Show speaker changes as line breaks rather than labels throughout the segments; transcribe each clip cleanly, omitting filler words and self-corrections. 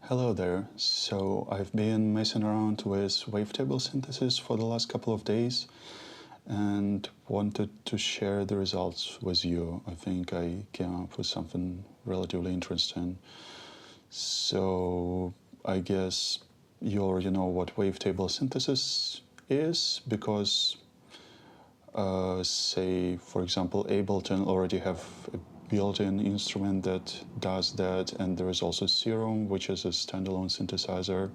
Hello there. So I've been messing around with wavetable synthesis for the last couple of days and wanted to share the results with you. I think I came up with something relatively interesting. So I guess you already know what wavetable synthesis is because say, for example, Ableton already have a built-in instrument that does that, and there is also Serum, which is a standalone synthesizer,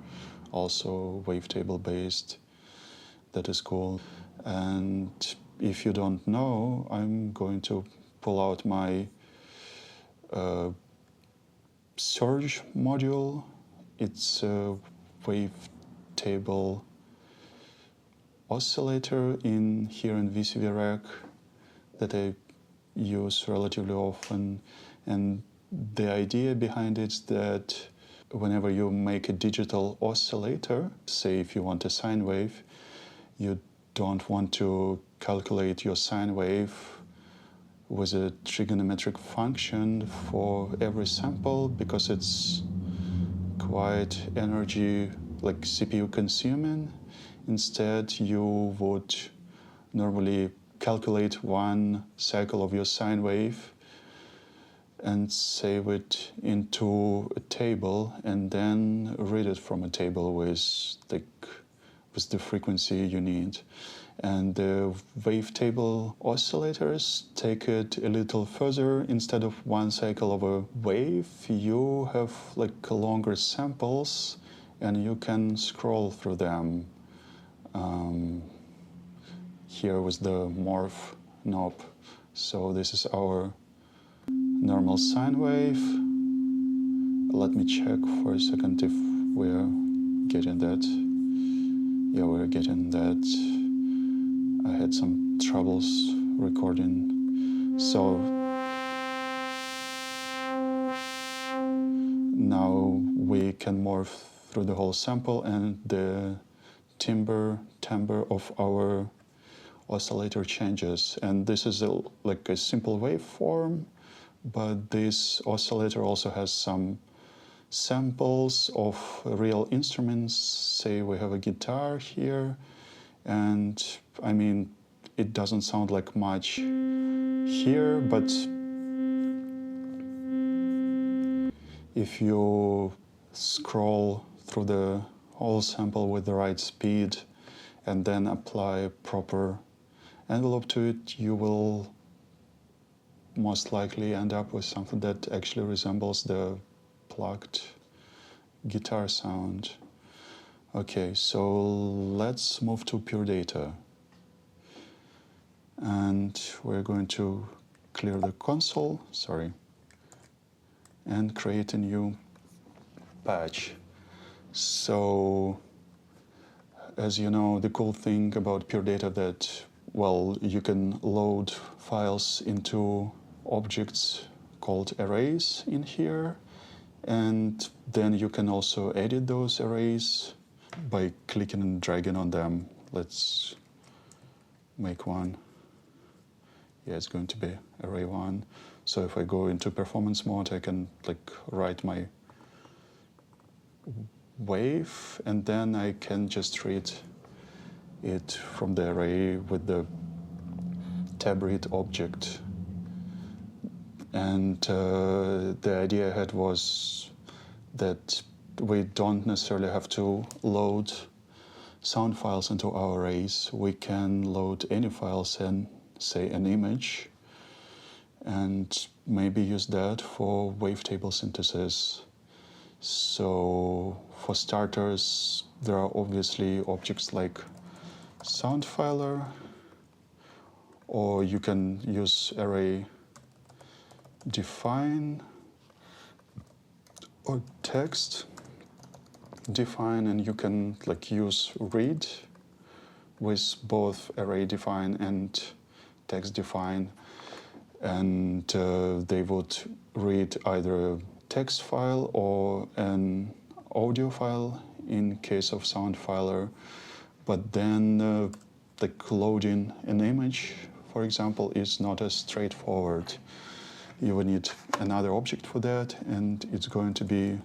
also wavetable based. That is cool. And if you don't know, I'm going to pull out my Surge module. It's a wavetable oscillator in VCV Rack that I use relatively often, and the idea behind it is that whenever you make a digital oscillator, say if you want a sine wave, you don't want to calculate your sine wave with a trigonometric function for every sample because it's quite energy, like CPU consuming. Instead, you would normally calculate one cycle of your sine wave and save it into a table and then read it from a table with the frequency you need. And the wavetable oscillators take it a little further. Instead of one cycle of a wave, you have like longer samples and you can scroll through them. Here with the morph knob. So this is our normal sine wave. Let me check for a second if we're getting that. Yeah, we're getting that. I had some troubles recording. So now we can morph through the whole sample, and the timbre of our oscillator changes. And this is like a simple waveform, but this oscillator also has some samples of real instruments. Say we have a guitar here, and I mean, it doesn't sound like much here, but if you scroll through the whole sample with the right speed and then apply proper envelope to it, you will most likely end up with something that actually resembles the plucked guitar sound. Okay, so let's move to pure data. And we're going to clear the console, and create a new patch. So, as you know, the cool thing about pure data that, well, you can load files into objects called arrays in here, and then you can also edit those arrays by clicking and dragging on them. Let's make one. Yeah, it's going to be array 1. So if I go into performance mode, I can write my wave, and then I can just read it from the array with the tab read object. And the idea I had was that we don't necessarily have to load sound files into our arrays. We can load any files and say an image, and maybe use that for wavetable synthesis. So for starters, there are obviously objects like sound filer, or you can use array define or text define, and you can use read with both array define and text define, and they would read either a text file or an audio file in case of sound filer. But then loading an image, for example, is not as straightforward. You will need another object for that, and it's going to be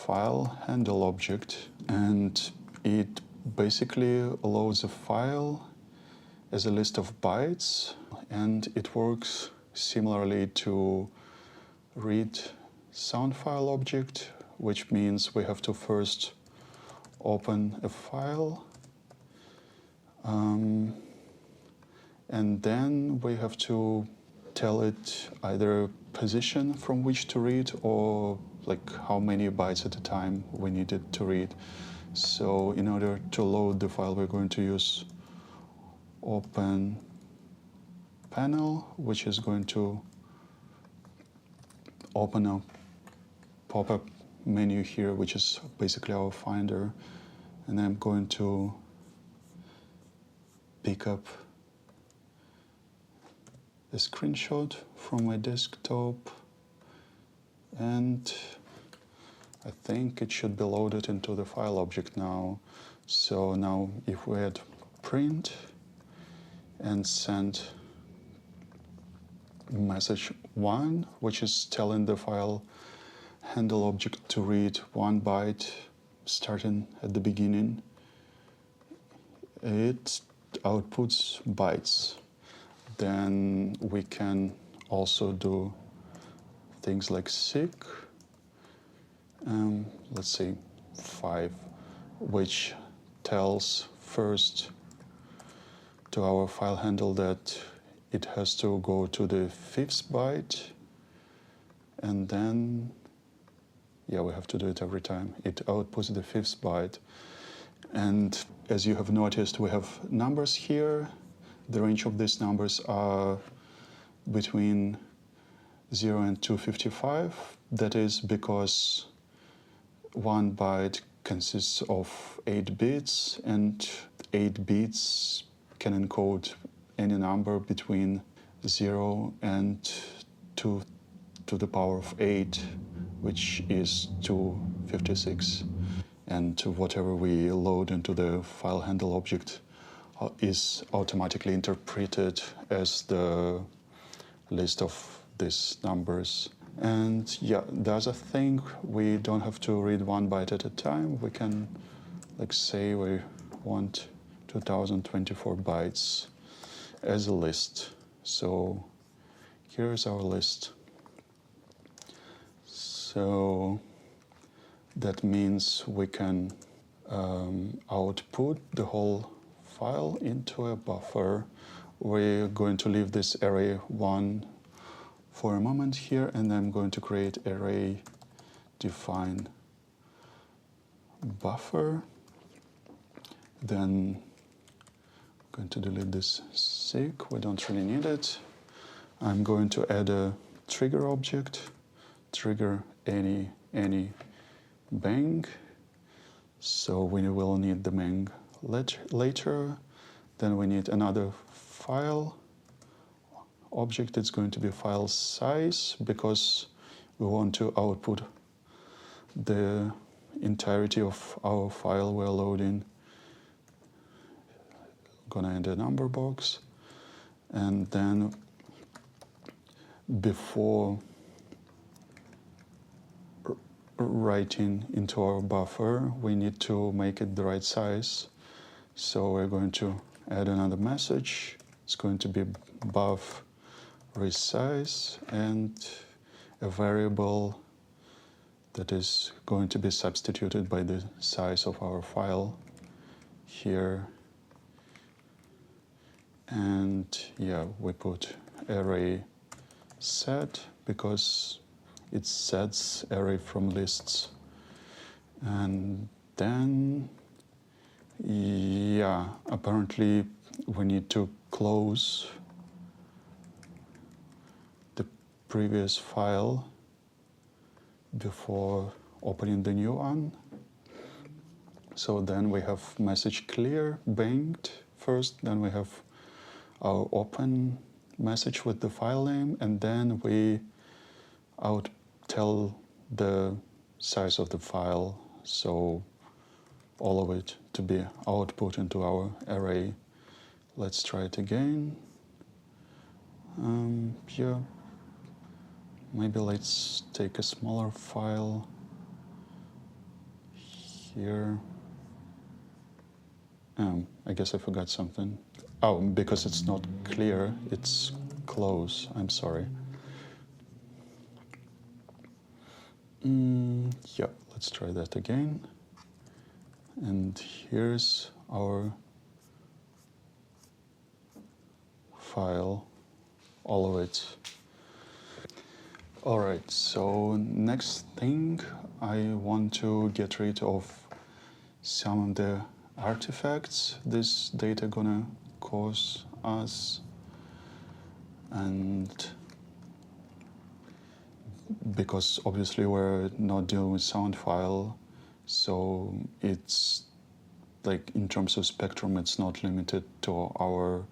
file handle object, and it basically loads a file as a list of bytes, and it works similarly to read sound file object, which means we have to first open a file, and then we have to tell it either position from which to read or like how many bytes at a time we need it to read. So in order to load the file, we're going to use open panel, which is going to open a pop-up menu here, which is basically our finder, and I'm going to pick up a screenshot from my desktop, and I think it should be loaded into the file object now. So now if we add print and send message 1, which is telling the file handle object to read 1 byte starting at the beginning, it outputs bytes. Then we can also do things like seek, let's say 5, which tells first to our file handle that it has to go to the 5th byte, and then, yeah, we have to do it every time. It outputs the 5th byte. And as you have noticed, we have numbers here. The range of these numbers are between 0 and 255. That is because 1 byte consists of 8 bits, and 8 bits can encode any number between 0 and 2 to the power of 8, which is 256. And whatever we load into the file handle object is automatically interpreted as the list of these numbers. And yeah, the other thing, we don't have to read 1 byte at a time. We can, like, say we want 2024 bytes as a list. So here's our list. So that means we can output the whole file into a buffer. We're going to leave this array 1 for a moment here, and I'm going to create array define buffer. Then I'm going to delete this seek, we don't really need it. I'm going to add a trigger object, trigger any bang. So we will need the bang later. Then we need another file object. It's going to be file size, because we want to output the entirety of our file we're loading. I'm gonna add a number box, and then before writing into our buffer, we need to make it the right size. So we're going to add another message. It's going to be buff resize, and a variable that is going to be substituted by the size of our file here. And yeah, we put array set because it sets array from lists. And then, yeah, apparently we need to close the previous file before opening the new one. So then we have message clear banged first, then we have our open message with the file name, and then we tell the size of the file, so all of it to be output into our array. Let's try it again. Yeah, maybe let's take a smaller file. here. I guess I forgot something. Oh, because it's not clear, it's close. I'm sorry. Yeah, let's try that again. And here's our file, all of it. All right, so next thing, I want to get rid of some of the artifacts this data gonna cause us, and because obviously we're not dealing with sound file, so it's like in terms of spectrum it's not limited to our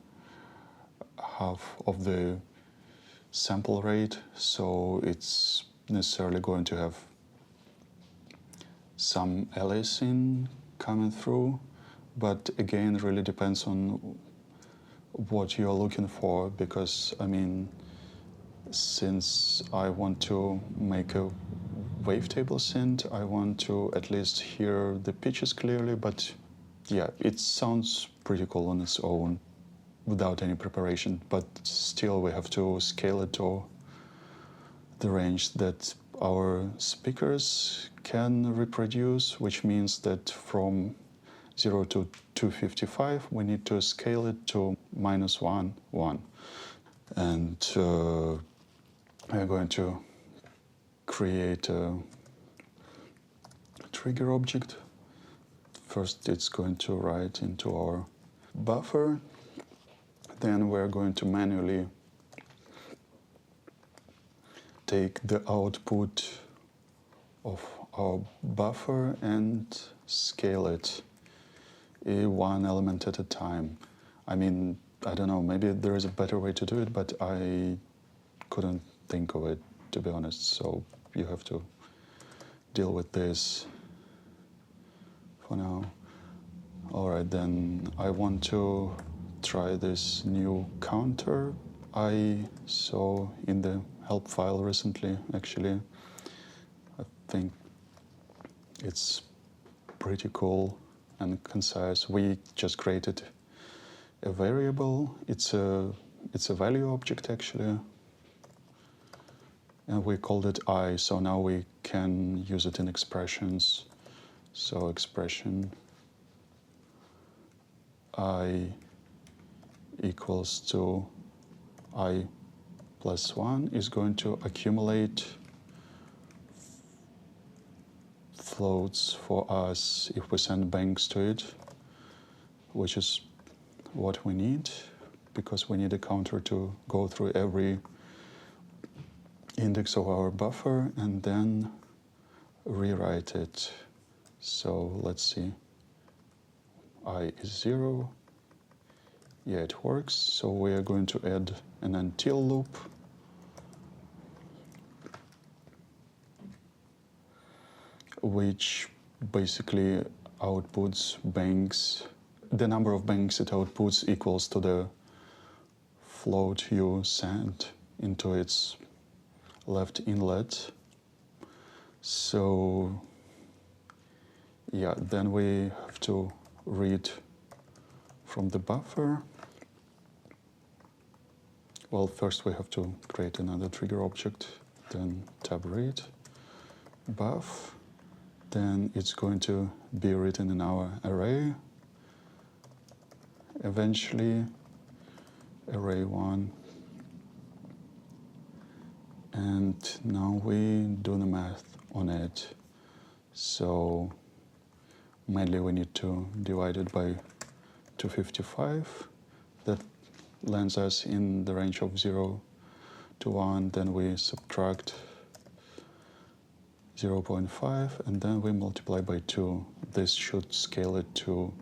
half of the sample rate, so it's necessarily going to have some aliasing coming through, but again it really depends on what you're looking for, because I mean, since I want to make a wavetable synth, I want to at least hear the pitches clearly, but yeah, it sounds pretty cool on its own without any preparation, but still we have to scale it to the range that our speakers can reproduce, which means that from 0 to 255 we need to scale it to -1, 1. And we're going to create a trigger object. First it's going to write into our buffer, then we're going to manually take the output of our buffer and scale it one element at a time. I mean, I don't know, maybe there is a better way to do it, but I couldn't think of it, to be honest, so you have to deal with this for now. Alright, then I want to try this new counter I saw in the help file recently, actually. I think it's pretty cool and concise. We just created a variable. It's a value object actually, and we called it I, so now we can use it in expressions. So expression I equals to I plus 1 is going to accumulate floats for us if we send banks to it, which is what we need, because we need a counter to go through every index of our buffer and then rewrite it. So let's see, I is 0. Yeah, it works. So we are going to add an until loop. Which basically outputs banks. The number of banks it outputs equals to the float you send into its left inlet. So yeah, then we have to read from the buffer. Well, first we have to create another trigger object, then tab read, buff. Then it's going to be written in our array. Eventually, array 1. And now we do the math on it. So mainly we need to divide it by 255. That lands us in the range of 0 to 1. Then we subtract 0.5 and then we multiply by 2. This should scale it to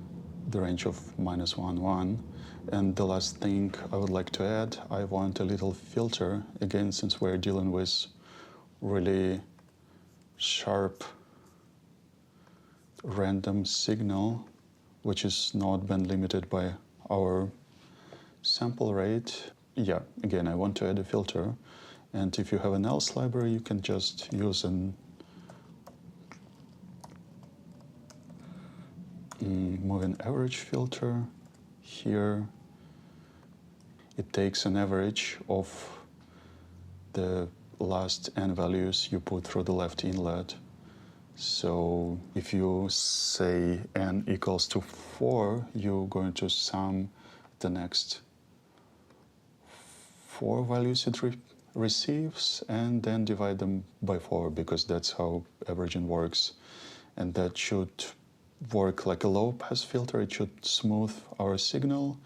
the range of -1, 1. And the last thing I would like to add, I want a little filter, again, since we're dealing with really sharp random signal, which is not band limited by our sample rate. Yeah, again, I want to add a filter. And if you have an else library, you can just use an moving average filter. Here it takes an average of the last n values you put through the left inlet. So if you say n equals to 4, you're going to sum the next 4 values it receives and then divide them by 4, because that's how averaging works. And that should work like a low pass filter. It should smooth our signal.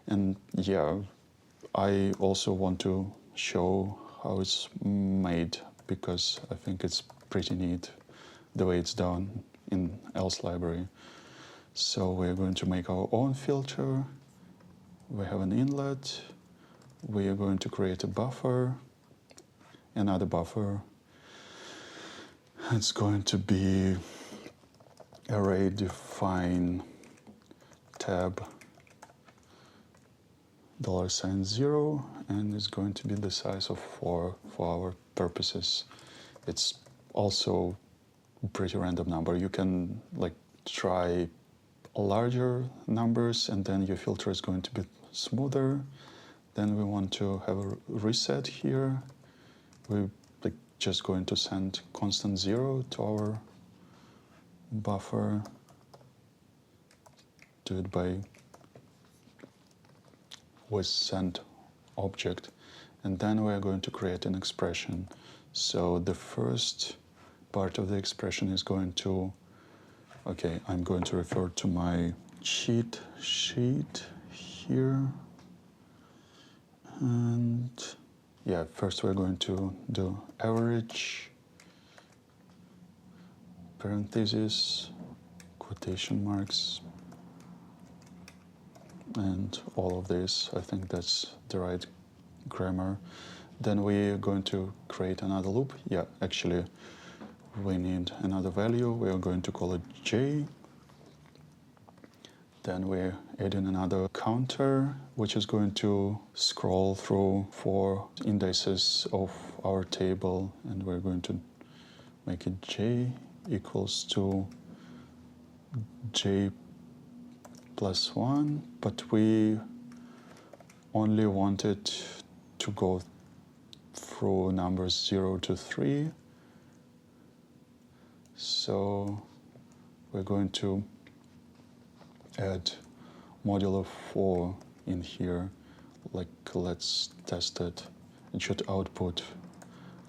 And yeah, I also want to show how it's made, because I think it's pretty neat the way it's done in else library. So we're going to make our own filter. We have an inlet. We are going to create a buffer, another buffer. It's going to be array define tab $0, and it's going to be the size of 4 for our purposes. It's also a pretty random number. You can like try larger numbers and then your filter is going to be smoother. Then we want to have a reset here. We're like just going to send constant 0 to our buffer. Do it by with send object, and then we are going to create an expression. So the first part of the expression is going to, okay, I'm going to refer to my cheat sheet here. And yeah, first we're going to do average, parentheses, quotation marks, and all of this. I think that's the right grammar. Then we're going to create another loop. Yeah, actually, we need another value. We are going to call it j. Then we're adding another counter, which is going to scroll through 4 indices of our table, and we're going to make it j equals to j plus 1, but we only want it to go through numbers 0 to 3. So we're going to add modulo 4 in here. Like, let's test it. It should output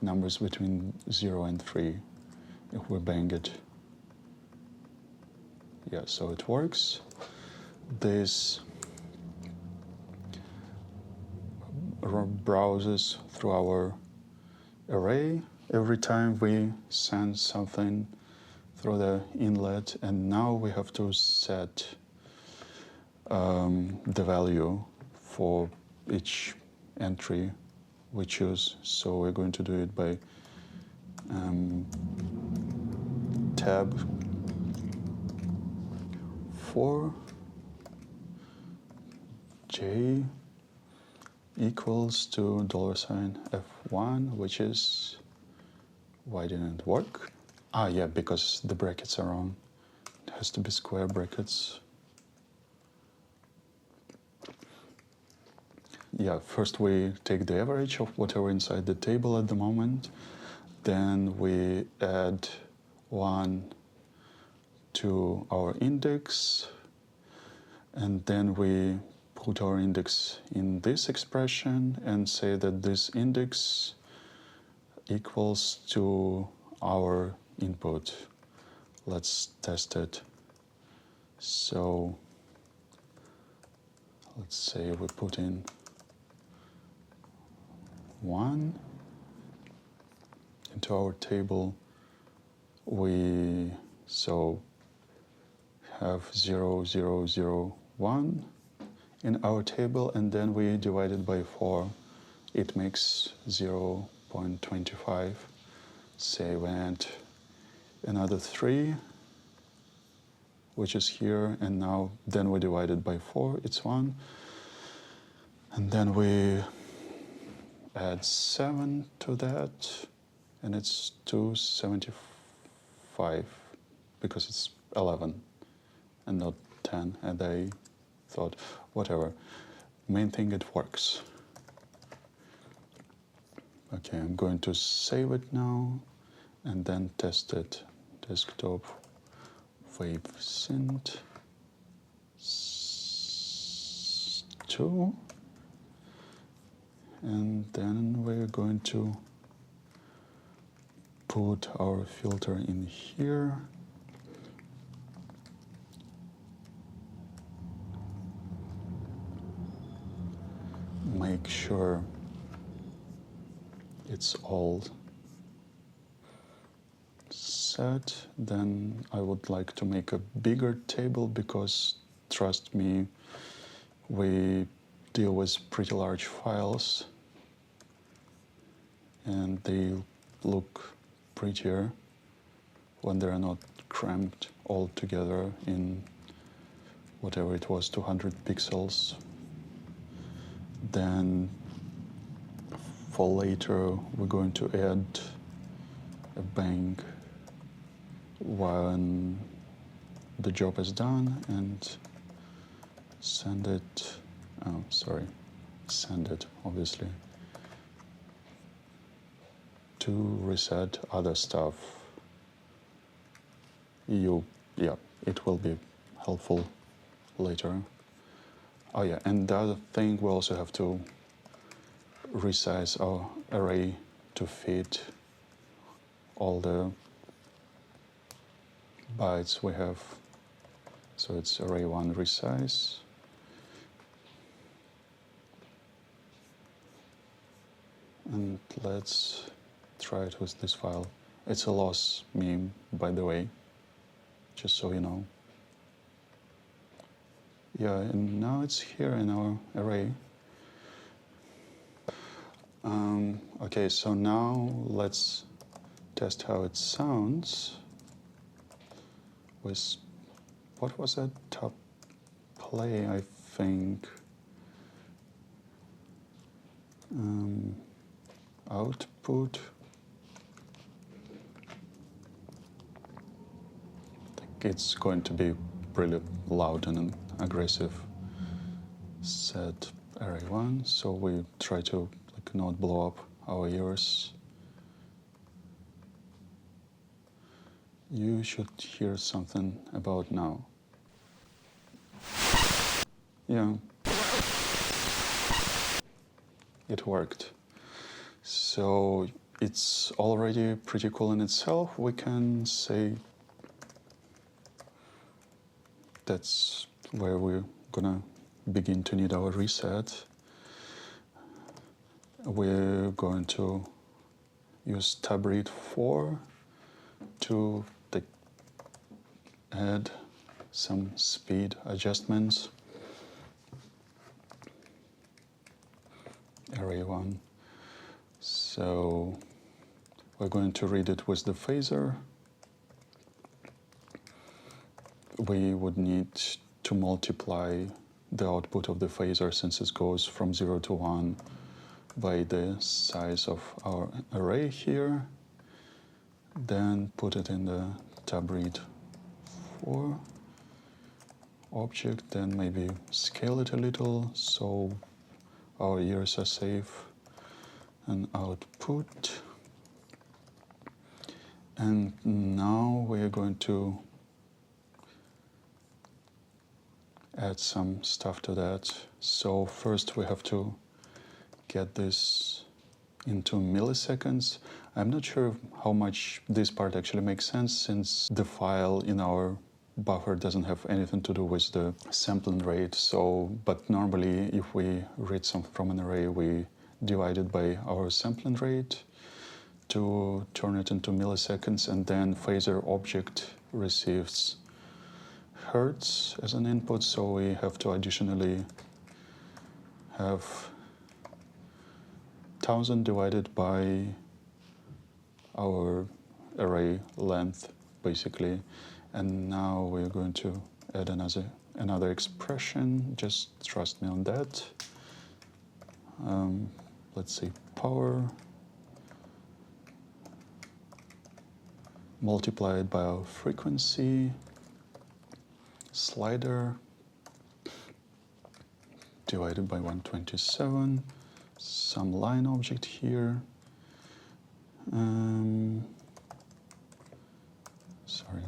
numbers between 0 and 3 if we bang it. Yeah, so it works. This browses through our array every time we send something through the inlet, and now we have to set the value for each entry we choose. So we're going to do it by tab 4 j equals to $F1, which is, why didn't it work? Ah, yeah, because the brackets are wrong. It has to be square brackets. Yeah, first we take the average of whatever inside the table at the moment. Then we add 1 to our index, and then we put our index in this expression and say that this index equals to our input. Let's test it. So let's say we put in 1 into our table. We have 0, 0, 0, 1 in our table, and then we divide it by 4. It makes 0.25. Say we add another 3, which is here, and now then we divide it by 4, it's 1. And then we add 7 to that, and it's 275, because it's 11. and not 10, and I thought, whatever, main thing it works. Okay, I'm going to save it now and then test it. Desktop wave synth 2, and then we're going to put our filter in here. Make sure it's all set. Then I would like to make a bigger table because, trust me, we deal with pretty large files and they look prettier when they're not cramped all together in whatever it was, 200 pixels. Then for later we're going to add a bank when the job is done and send it, send it obviously to reset other stuff. It will be helpful later. Oh yeah, and the other thing, we also have to resize our array to fit all the bytes we have. So it's array 1 resize. And let's try it with this file. It's a loss meme, by the way, just so you know. Yeah, and now it's here in our array. Okay, so now let's test how it sounds with, what was that? Top play, I think. Output. I think it's going to be really loud and aggressive. Set array 1, so we try to not blow up our ears. You should hear something about now. Yeah, it worked. So it's already pretty cool in itself. We can say that's where we're gonna begin to need our reset. We're going to use tab read 4 to add some speed adjustments. Array 1. So we're going to read it with the phaser. We would need to multiply the output of the phaser, since it goes from 0 to 1, by the size of our array here. Then put it in the tab read 4 object, then maybe scale it a little so our ears are safe, and output. And now we're going to add some stuff to that. So first we have to get this into milliseconds. I'm not sure how much this part actually makes sense, since the file in our buffer doesn't have anything to do with the sampling rate. So, but normally if we read something from an array, we divide it by our sampling rate to turn it into milliseconds, and then phaser object receives hertz as an input, so we have to additionally have 1000 divided by our array length, basically. And now we're going to add another expression. Just trust me on that. Let's say power multiplied by our frequency. slider divided by 127, some line object here. Sorry.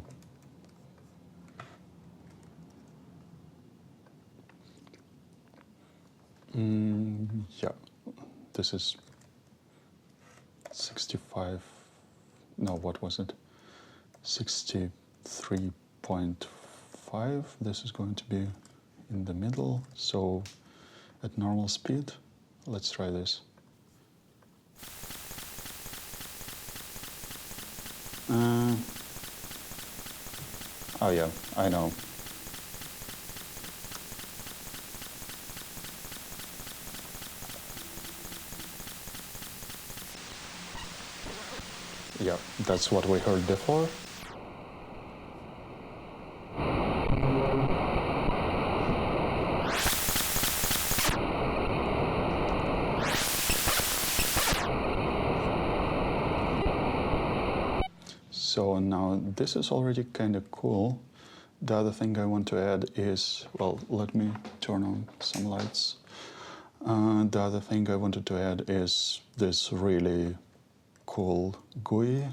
Yeah, this is 65, no, what was it? 63.5. This is going to be in the middle, so at normal speed. Let's try this. Oh yeah, I know. Yeah, that's what we heard before. So now this is already kind of cool. The other thing I want to add is, well, let me turn on some lights. The other thing I wanted to add is this really cool GUI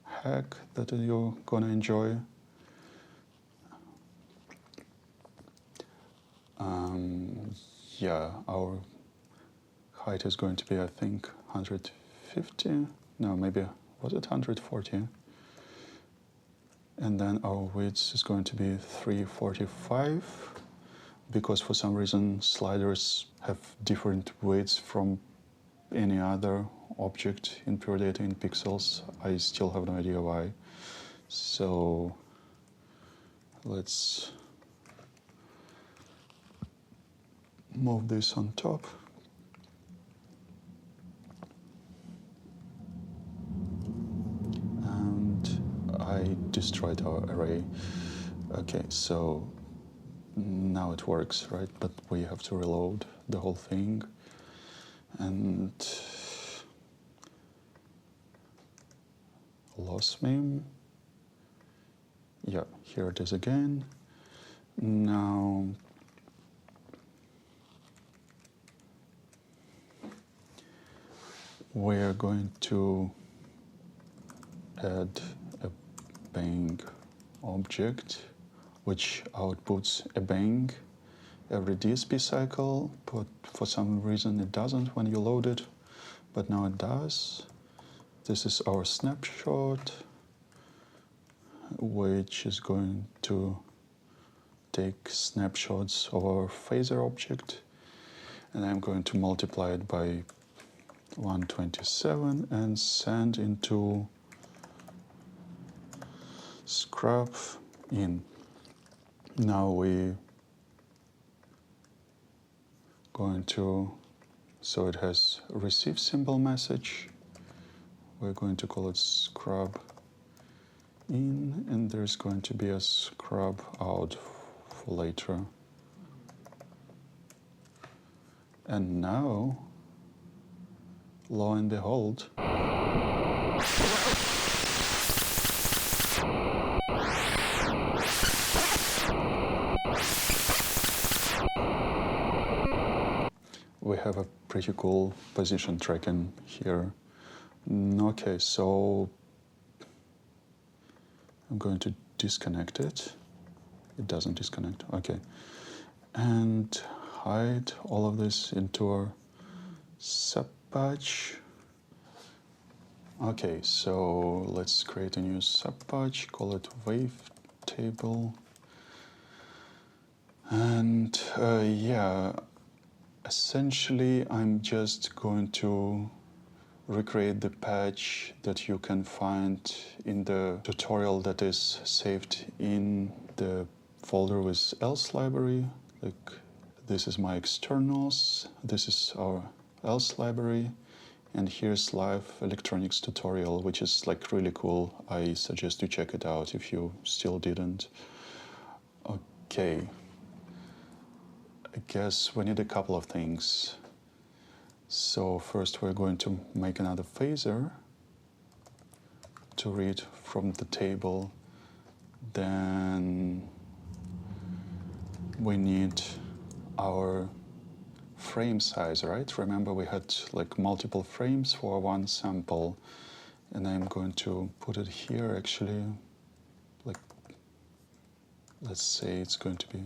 hack that you're gonna enjoy. Yeah, our height is going to be, I think, 150. No, maybe, was it 140? And then our width is going to be 345, because for some reason sliders have different widths from any other object in pure data in pixels. I still have no idea why. So let's move this on top. And I destroyed our array. Okay, so now it works, right? But we have to reload the whole thing. And lost meme. Yeah, here it is again. Now we're going to add a bang object which outputs a bang every DSP cycle, but for some reason it doesn't when you load it, but now it does. This is our snapshot, which is going to take snapshots of our phaser object, and I'm going to multiply it by 127 and send into scrub in. Now we going to, so it has receive symbol message. We're going to call it scrub in, and there's going to be a scrub out for later. And now, lo and behold, we have a pretty cool position tracking here. Okay, so I'm going to disconnect it. It doesn't disconnect, okay. And hide all of this into our subpatch. Okay, so let's create a new subpatch, call it Wavetable. And yeah, essentially I'm just going to recreate the patch that you can find in the tutorial that is saved in the folder with else library. Like, this is my externals, this is our else library, and here's live electronics tutorial, which is like really cool. I suggest you check it out if you still didn't. Okay, I guess we need a couple of things. So first we're going to make another phaser to read from the table. Then we need our frame size, right? Remember we had like multiple frames for one sample, and I'm going to put it here actually, like, let's say it's going to be,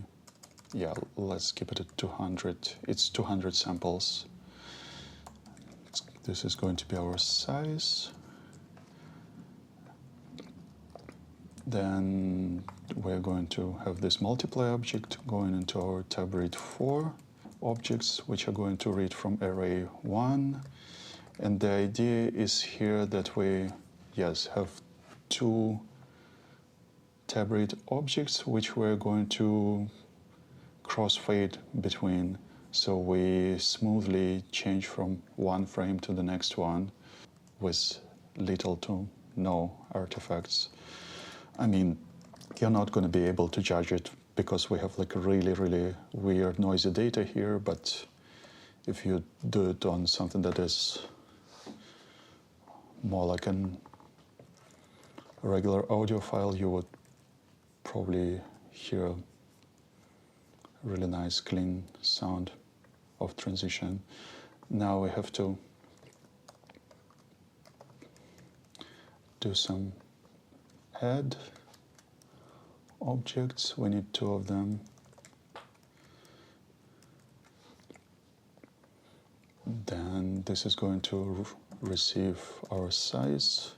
yeah, let's keep it at 200. It's 200 samples. This is going to be our size. Then we're going to have this multiply object going into our tab read 4 objects, which are going to read from array 1. And the idea is here that we, yes, have two tab read objects which we're going to crossfade between. So we smoothly change from one frame to the next one with little to no artifacts. I mean, you're not going to be able to judge it because we have like really, really weird noisy data here, but if you do it on something that is more like a regular audio file, you would probably hear a really nice clean sound of transition. Now we have to do some add objects. We need two of them. Then this is going to receive our size.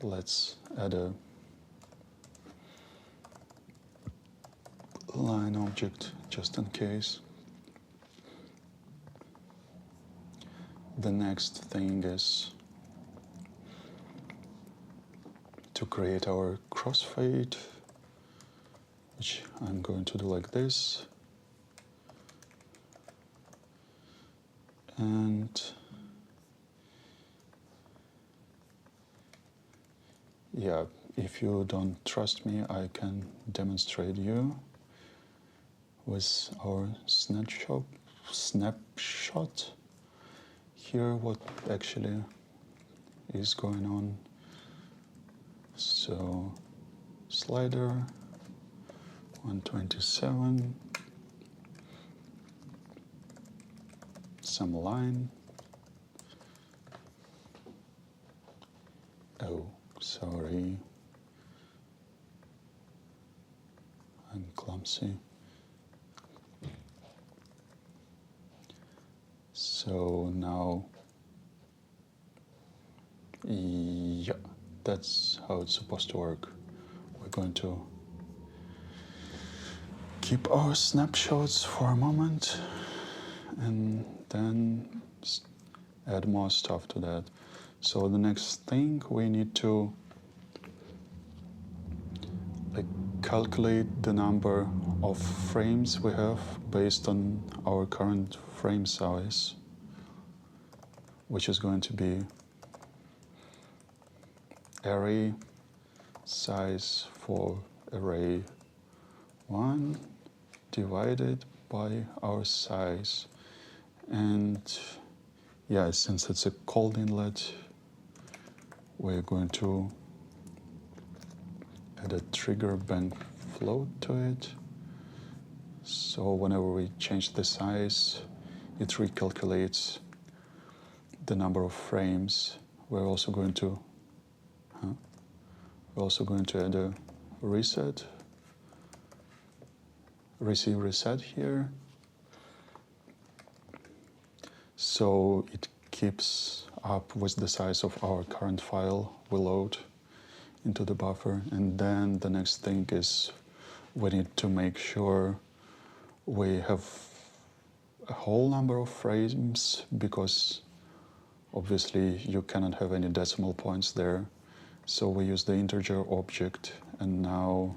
Let's add a line object just in case. The next thing is to create our crossfade, which I'm going to do like this. And yeah, if you don't trust me, I can demonstrate you with our snapshot. Here what actually is going on. So slider 127, some line. Oh, sorry, I'm clumsy. So now, yeah, that's how it's supposed to work. We're going to keep our snapshots for a moment and then add more stuff to that. So the next thing we need to calculate the number of frames we have based on our current frame size, which is going to be array size for array 1 divided by our size. And yeah, since it's a cold inlet, we're going to add a trigger bank float to it. So whenever we change the size, it recalculates the number of frames. We're also going to add a reset, receive reset here. So it keeps up with the size of our current file we load into the buffer. And then the next thing is we need to make sure we have a whole number of frames, because obviously you cannot have any decimal points there. So we use the integer object, and now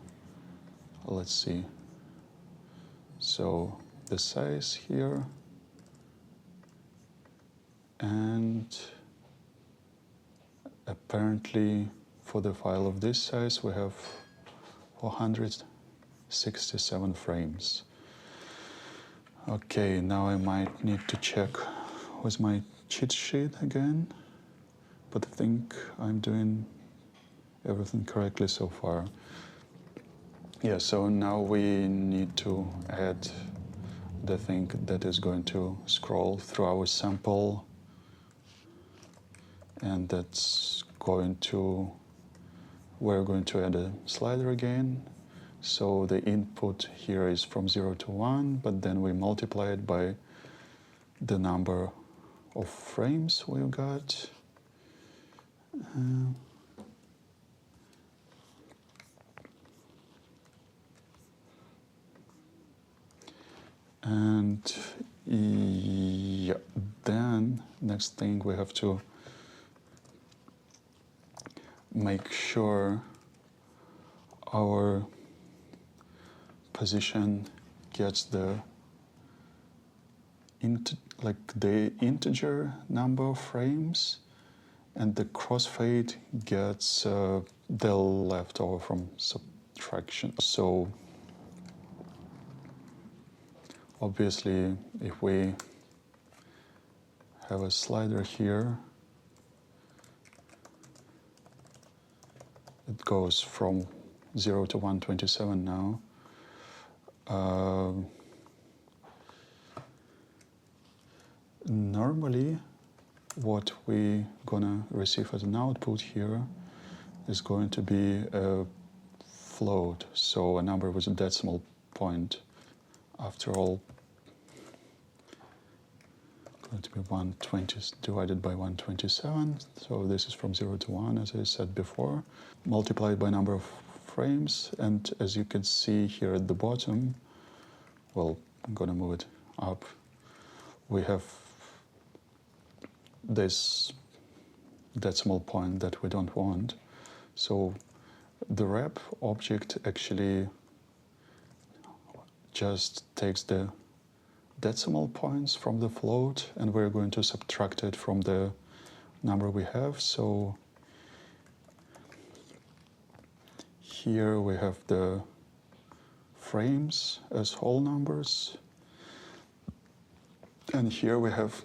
let's see. So the size here, and apparently for the file of this size we have 467 frames. Okay, now I might need to check with my cheat sheet again, but I think I'm doing everything correctly so far. Yeah, so now we need to add the thing that is going to scroll through our sample, and that's going to, we're going to add a slider again. So the input here is from 0 to 1, but then we multiply it by the number of frames we've got. And yeah, then next thing we have to make sure our position gets the the integer number of frames, and the crossfade gets the leftover from subtraction. So obviously, if we have a slider here, it goes from 0 to 127 now. Normally, what we're gonna receive as an output here is going to be a float, so a number with a decimal point. After all, going to be 120 divided by 127, so this is from 0 to 1, as I said before, multiplied by number of frames, and as you can see here at the bottom, well, I'm gonna move it up, we have this decimal point that we don't want. So the wrap object actually just takes the decimal points from the float, and we're going to subtract it from the number we have. So here we have the frames as whole numbers, and here we have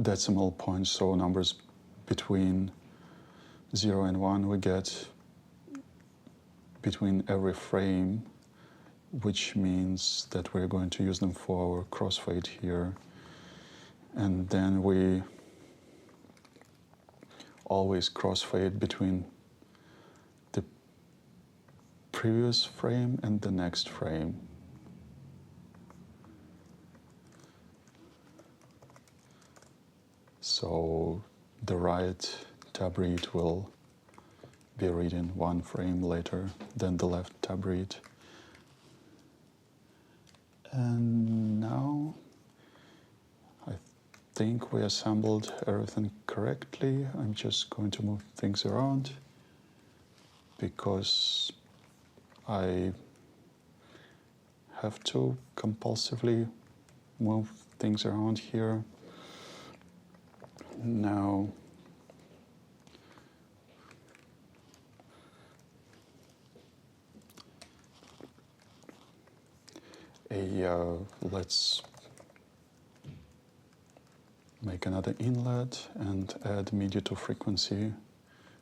decimal points, so numbers between 0 and 1 we get between every frame, which means that we're going to use them for our crossfade here. And then we always crossfade between the previous frame and the next frame. So the right tab read will be reading one frame later than the left tab read. And now I think we assembled everything correctly. I'm just going to move things around because I have to compulsively move things around here. Now, let's make another inlet and add media to frequency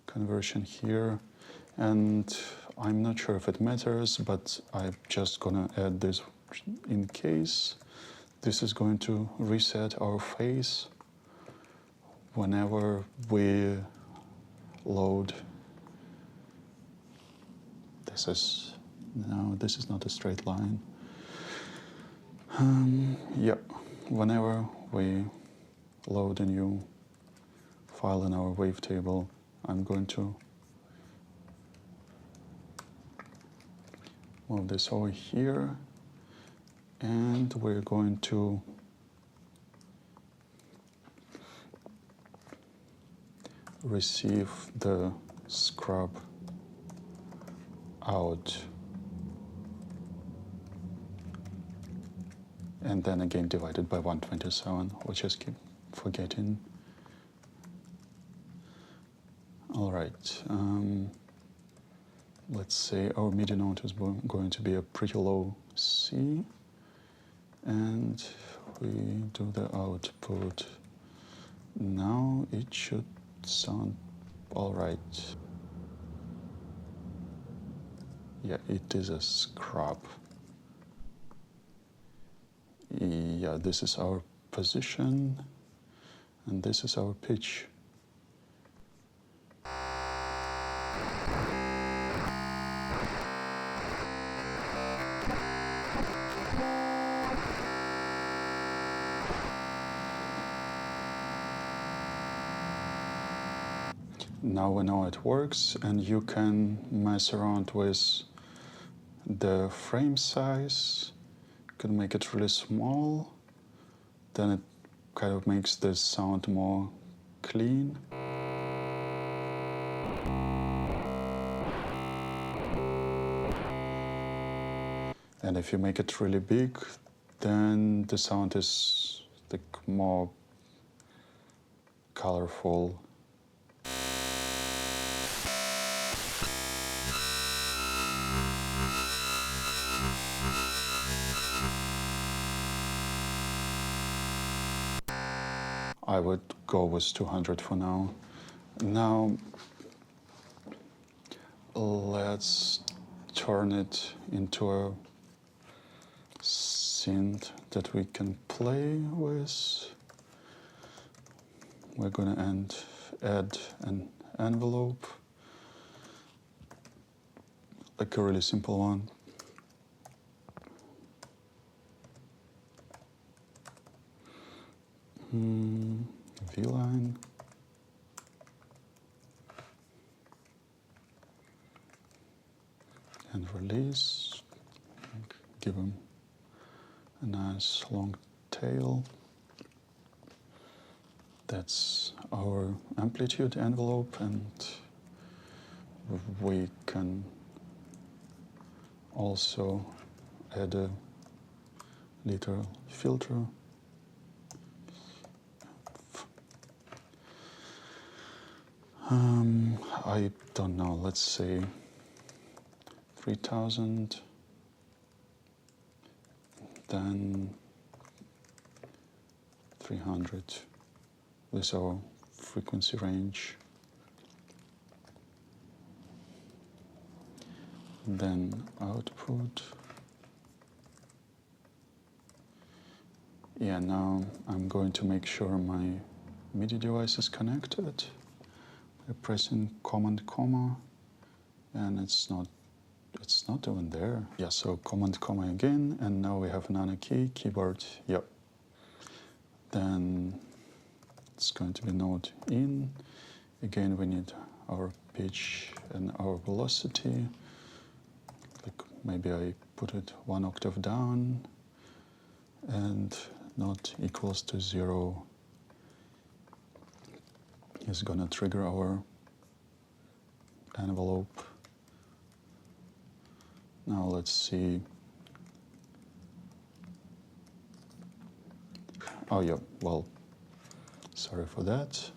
conversion here. And I'm not sure if it matters, but I'm just gonna add this in case. This is going to reset our phase whenever we load. This is not a straight line. Whenever we load a new file in our Wavetable, I'm going to move this over here, and we're going to receive the scrub out, and then again divided by 127, which I keep forgetting. All right, let's say our MIDI note is going to be a pretty low C, and we do the output. Now it should sound all right. Yeah, it is a scrub. Yeah, this is our position, and this is our pitch. Now we know it works, and you can mess around with the frame size. You can make it really small, then it kind of makes the sound more clean. And if you make it really big, then the sound is like more colorful. I would go with 200 for now. Now, let's turn it into a synth that we can play with. We're gonna add an envelope, like a really simple one. V-line. And release. Give them a nice long tail. That's our amplitude envelope, and we can also add a little filter. I don't know, let's say 3000, then 300. This is our frequency range. Then output. Yeah, now I'm going to make sure my MIDI device is connected. I'm pressing Command comma, and it's not even there. Yeah, so Command comma again, and now we have nano key keyboard. Yep. Then it's going to be node in. Again, we need our pitch and our velocity. Like maybe I put it 1 octave down, and not equals to 0 is gonna trigger our envelope. Now let's see. Oh yeah, well, sorry for that.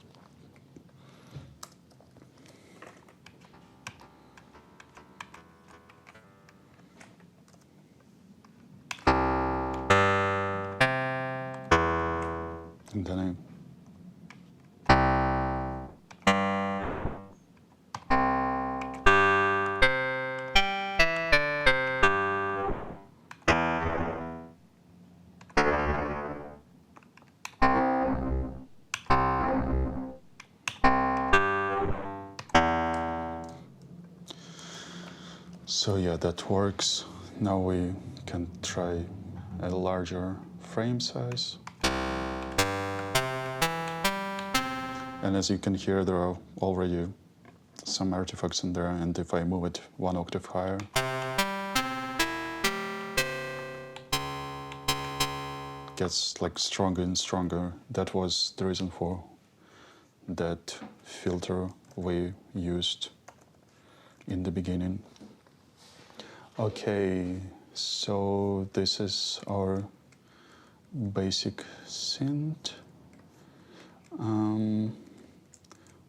And then so yeah, that works. Now we can try a larger frame size. And as you can hear, there are already some artifacts in there, and if I move it 1 octave higher, it gets like stronger and stronger. That was the reason for that filter we used in the beginning. Okay, so this is our basic synth.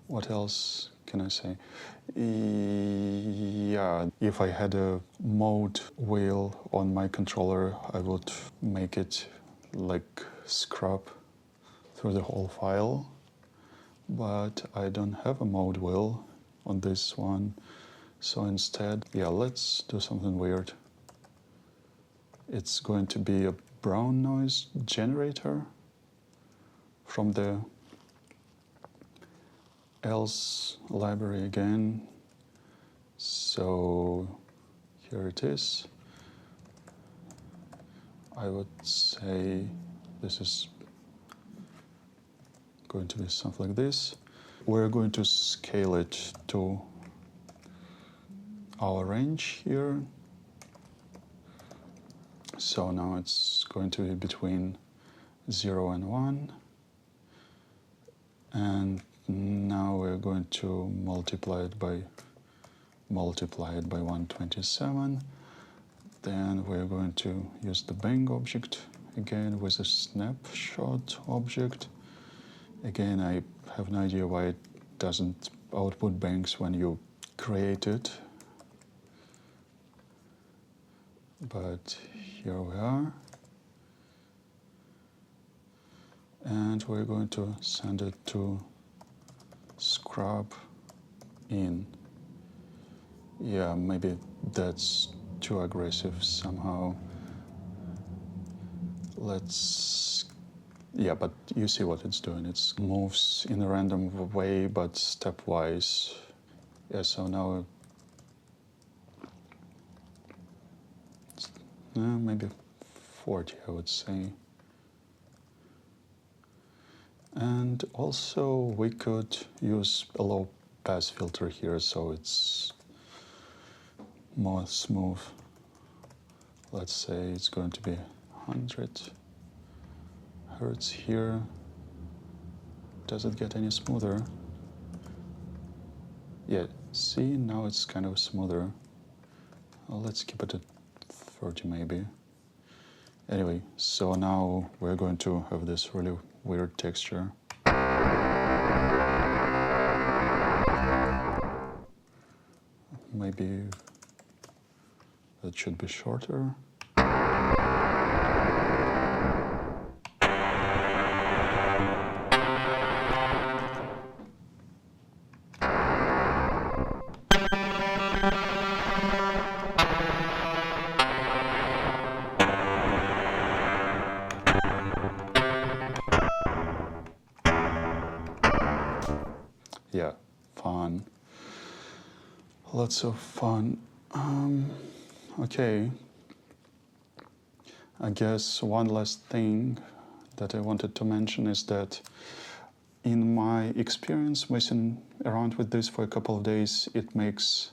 What else can I say? Yeah, if I had a mode wheel on my controller, I would make it like scrub through the whole file. But I don't have a mode wheel on this one, So instead, yeah, let's do something weird. It's going to be a brown noise generator from the else library again. So here it is. I would say this is going to be something like this. We're going to scale it to our range here. So now it's going to be between 0 and 1. And now we're going to multiply it by 127. Then we're going to use the bang object again with a snapshot object. Again, I have no idea why it doesn't output bangs when you create it. But here we are. And we're going to send it to scrub in. Yeah, maybe that's too aggressive somehow. Yeah, but you see what it's doing. It moves in a random way, but stepwise. Yeah, so now maybe 40, I would say. And also we could use a low pass filter here, so it's more smooth. Let's say it's going to be 100 hertz here. Does it get any smoother? Yeah, see, now it's kind of smoother. Well, let's keep it at 30 maybe. Anyway, so now we're going to have this really weird texture. Maybe that should be shorter. Yeah, fun. Lots of fun. Okay. I guess one last thing that I wanted to mention is that in my experience messing around with this for a couple of days, it makes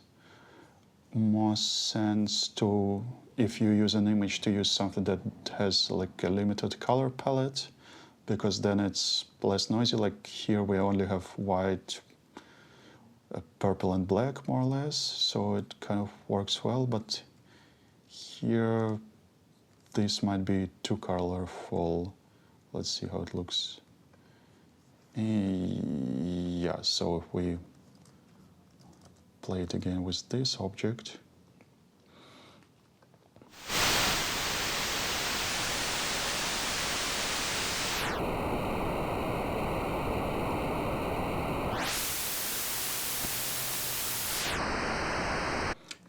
more sense to, if you use an image, to use something that has like a limited color palette, because then it's less noisy. Like here we only have white, purple and black more or less, so it kind of works well, but here this might be too colorful. Let's see how it looks. Yeah, so if we play it again with this object,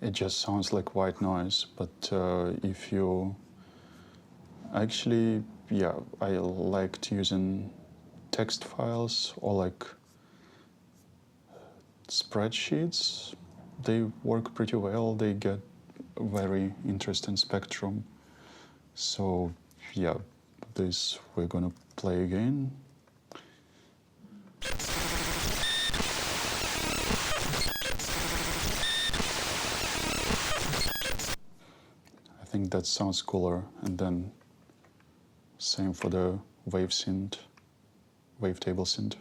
it just sounds like white noise. But if you actually, yeah, I liked using text files or like spreadsheets. They work pretty well. They get a very interesting spectrum. So yeah, this we're gonna play again. I think that sounds cooler. And then same for the Wavetable synth.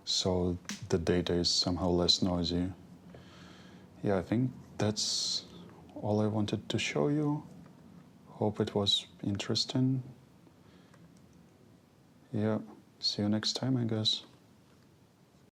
So the data is somehow less noisy. Yeah, I think that's all I wanted to show you. Hope it was interesting. Yeah, see you next time, I guess.